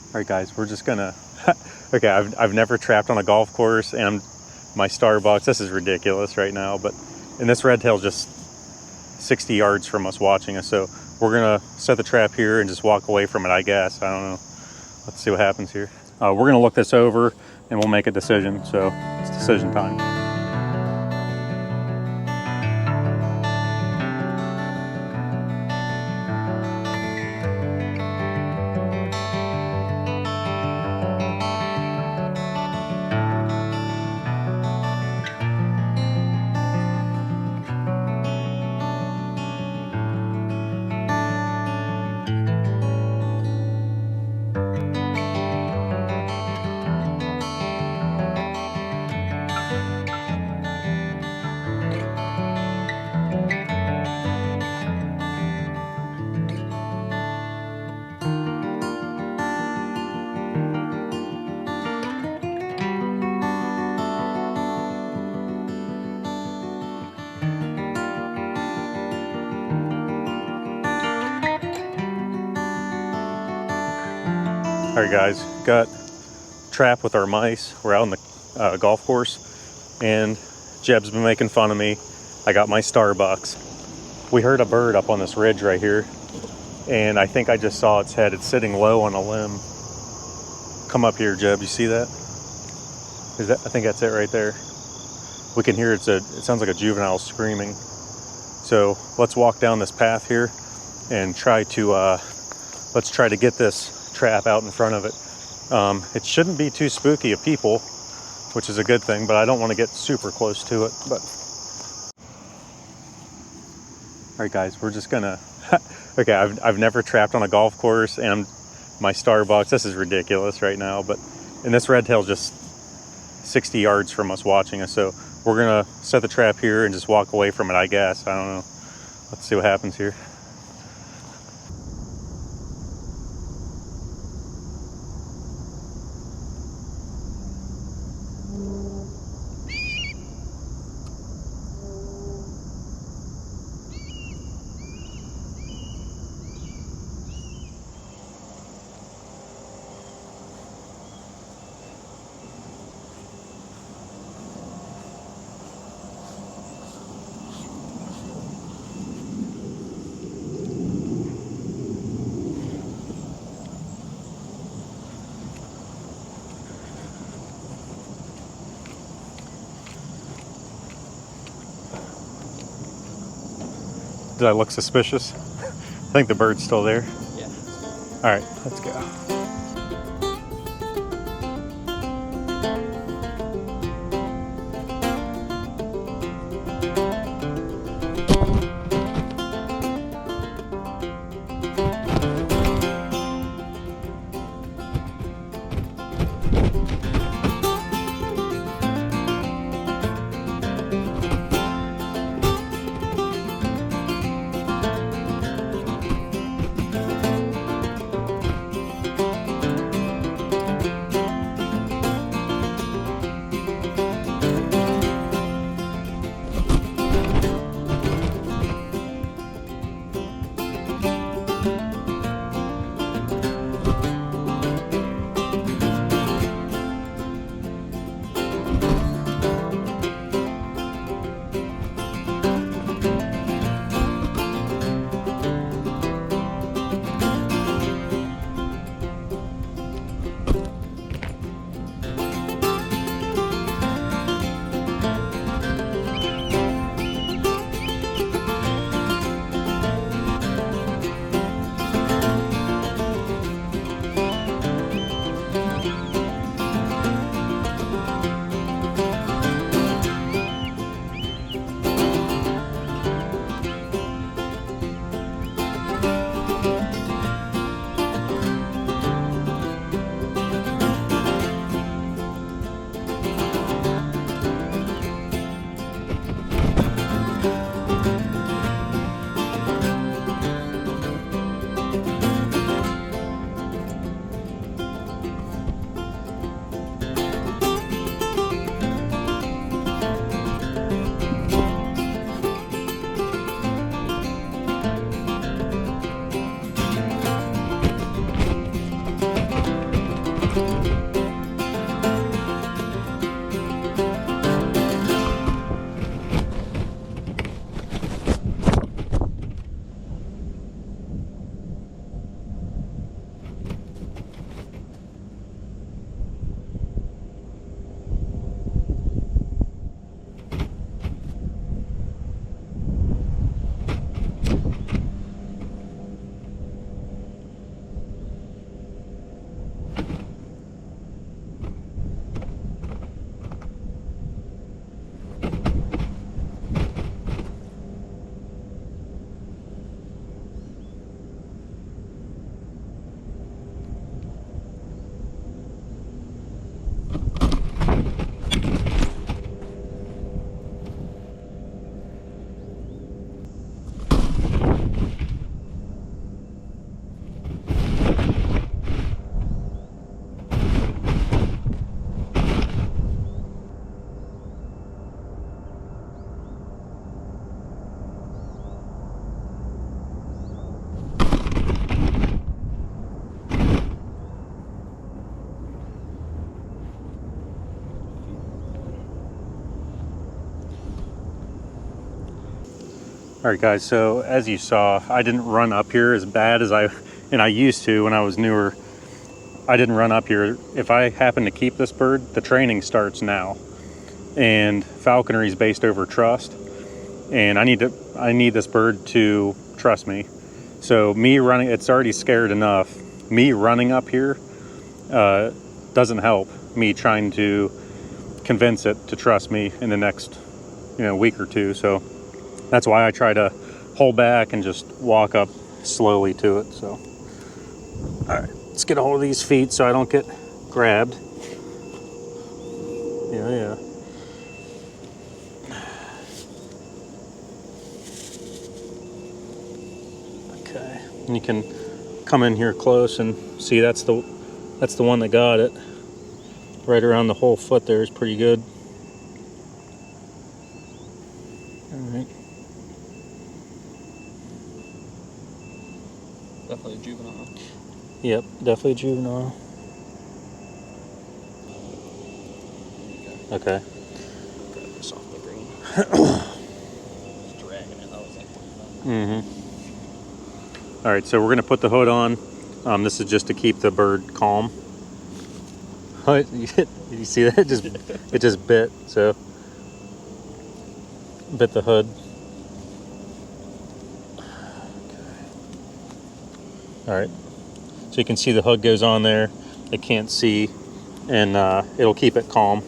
All right, guys, we're just gonna. Okay, I've never trapped on a golf course, and my Starbucks. This is ridiculous right now, but and this redtail's just 60 yards from us watching us, so we're gonna set the trap here and just walk away from it. I guess I don't know. Let's see what happens here. We're gonna look this over and we'll make a decision. So it's decision time. All right, guys, got trap with our mice. We're out on the golf course, and Jeb's been making fun of me. I got my Starbucks. We heard a bird up on this ridge right here, and I think I just saw its head. It's sitting low on a limb. Come up here, Jeb. You see that? I think that's it right there. We can hear it sounds like a juvenile screaming. So let's walk down this path here and try to get this trap out in front of it. It shouldn't be too spooky of people, which is a good thing, but I don't want to get super close to it. But all right, guys, we're just gonna. Okay, I've never trapped on a golf course, and my Starbucks. This is ridiculous right now, but and this redtail's just 60 yards from us watching us, so we're gonna set the trap here and just walk away from it. I guess I don't know. Let's see what happens here. Did I look suspicious? I think the bird's still there. Yeah. All right, let's go. All right, guys, so as you saw, I didn't run up here as bad as I used to when I was newer. I didn't run up here. If I happen to keep this bird, the training starts now. And falconry is based over trust. And I need this bird to trust me. So me running, it's already scared enough. Me running up here doesn't help me trying to convince it to trust me in the next, week or two. So that's why I try to hold back and just walk up slowly to it. So, all right, let's get a hold of these feet so I don't get grabbed. Yeah. Okay, and you can come in here close and see that's the one that got it. Right around the whole foot there is pretty good. All right. Definitely a juvenile. Yep, definitely a juvenile. Okay. Grab this off the green. Just dragging it. That was like All right, so we're gonna put the hood on. This is just to keep the bird calm. What? You see that? It just bit. So bit the hood. All right, so you can see the hood goes on there. It can't see, and it'll keep it calm.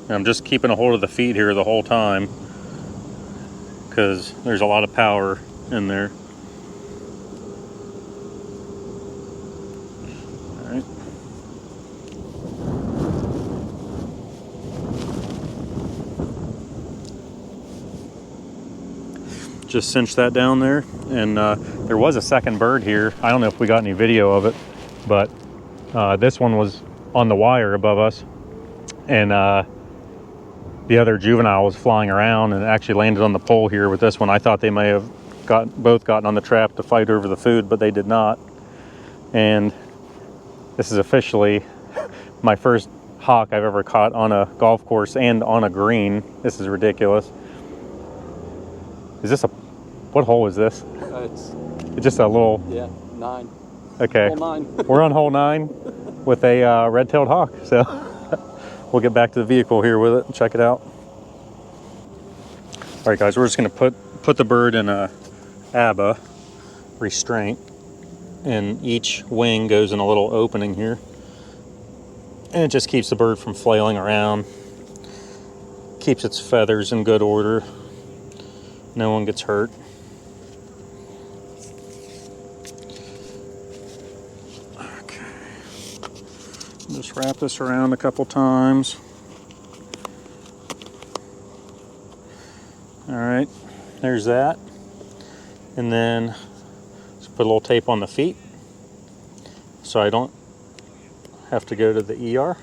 And I'm just keeping a hold of the feet here the whole time because there's a lot of power in there. All right. Just cinch that down there, and there was a second bird here. I don't know if we got any video of it, but this one was on the wire above us, and the other juvenile was flying around and actually landed on the pole here with this one. I thought they may have both gotten on the trap to fight over the food, but they did not. And this is officially my first hawk I've ever caught on a golf course and on a green. This is ridiculous. Is this what hole is this? It's just a little... Yeah, 9. Okay. Hole 9. We're on hole 9 with a red-tailed hawk, so we'll get back to the vehicle here with it and check it out. All right, guys, we're just gonna put the bird in a ABBA restraint, and each wing goes in a little opening here, and it just keeps the bird from flailing around, keeps its feathers in good order, no one gets hurt. Okay, just wrap this around a couple times. All right, there's that. And then let's put a little tape on the feet so I don't have to go to the ER.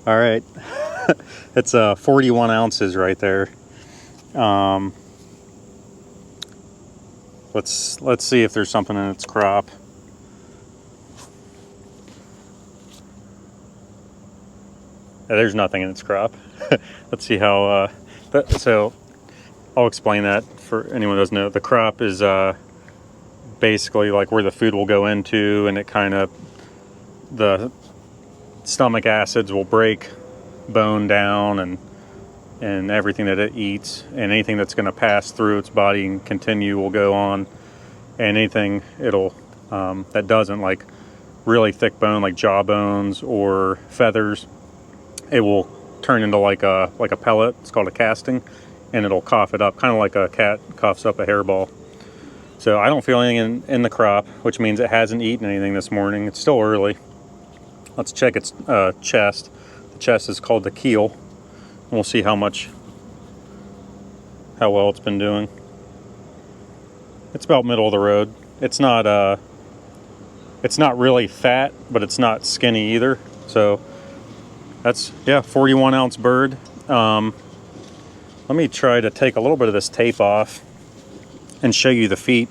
All right, it's 41 ounces right there. Let's see if there's something in its crop. Yeah, there's nothing in its crop. Let's see how. So I'll explain that for anyone who doesn't know. The crop is basically like where the food will go into, and it kind of, the stomach acids will break bone down and everything that it eats, and anything that's going to pass through its body and continue will go on, and anything it'll that doesn't, like really thick bone like jaw bones or feathers, it will turn into like a pellet. It's called a casting, and it'll cough it up, kind of like a cat coughs up a hairball. So I don't feel anything in the crop, which means it hasn't eaten anything this morning. It's still early. Let's check its chest. The chest is called the keel, and we'll see how well it's been doing. It's about middle of the road. It's not really fat, but it's not skinny either. So that's, 41 ounce bird. Let me try to take a little bit of this tape off and show you the feet.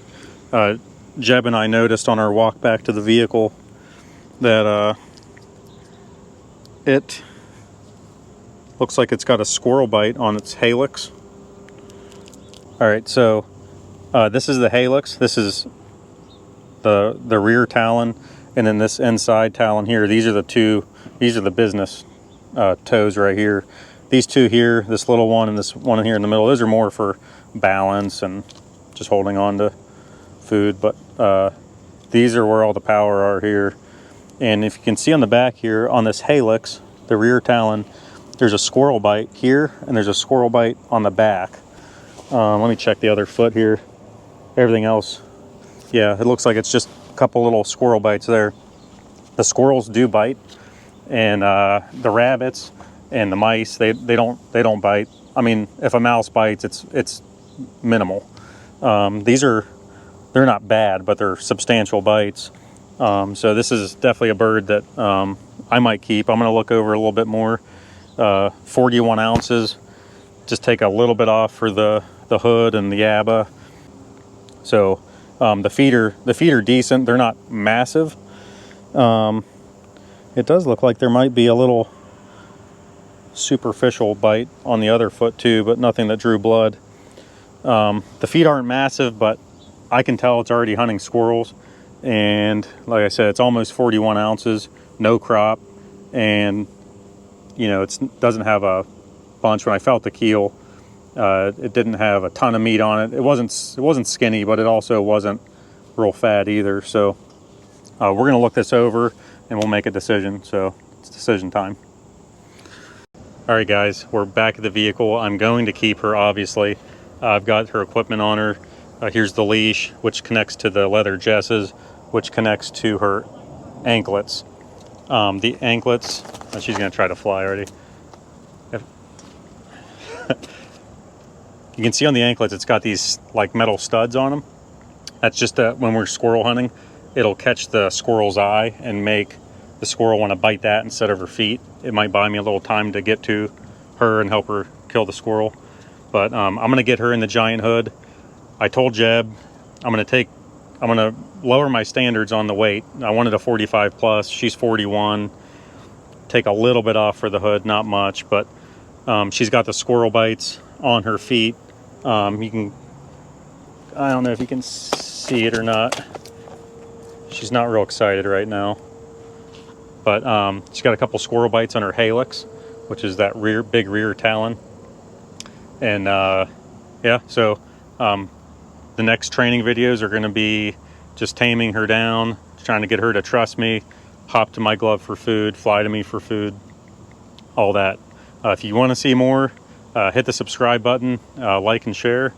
Jeb and I noticed on our walk back to the vehicle that Looks like it's got a squirrel bite on its halix. All right, so this is the halix. This is the rear talon, and then this inside talon here. These are the business toes right here. These two here, this little one and this one here in the middle, those are more for balance and just holding on to food. But these are where all the power are here. And if you can see on the back here, on this halix, the rear talon, there's a squirrel bite here, and there's a squirrel bite on the back. Let me check the other foot here. Everything else, yeah, it looks like it's just a couple little squirrel bites there. The squirrels do bite, and the rabbits and the mice, they don't bite. I mean, if a mouse bites, it's minimal. They're not bad, but they're substantial bites. So this is definitely a bird that I might keep. I'm going to look over a little bit more. 41 ounces. Just take a little bit off for the hood and the yabba. So the feet are decent. They're not massive. It does look like there might be a little superficial bite on the other foot too, but nothing that drew blood. The feet aren't massive, but I can tell it's already hunting squirrels. And like I said, it's almost 41 ounces, no crop, and you know, it doesn't have a bunch. When I felt the keel, it didn't have a ton of meat on it. It wasn't skinny, but it also wasn't real fat either. So we're gonna look this over and we'll make a decision. So it's decision time. All right, guys, we're back at the vehicle. I'm going to keep her, obviously. I've got her equipment on her. Here's the leash, which connects to the leather jesses, which connects to her anklets. The anklets, she's gonna try to fly already. You can see on the anklets, it's got these like metal studs on them. That's just when we're squirrel hunting, it'll catch the squirrel's eye and make the squirrel want to bite that instead of her feet. It might buy me a little time to get to her and help her kill the squirrel. But I'm gonna get her in the giant hood. I told Jeb I'm gonna lower my standards on the weight. I wanted a 45 plus. She's 41. Take a little bit off for the hood, not much, but she's got the squirrel bites on her feet. I don't know if you can see it or not. She's not real excited right now, but she's got a couple squirrel bites on her halix, which is that big rear talon. And yeah, so the next training videos are going to be just taming her down, trying to get her to trust me, hop to my glove for food, fly to me for food, all that. If you want to see more, hit the subscribe button, like and share,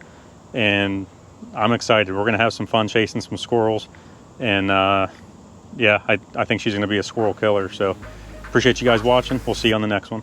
and I'm excited. We're going to have some fun chasing some squirrels, and yeah, I think she's going to be a squirrel killer. So appreciate you guys watching. We'll see you on the next one.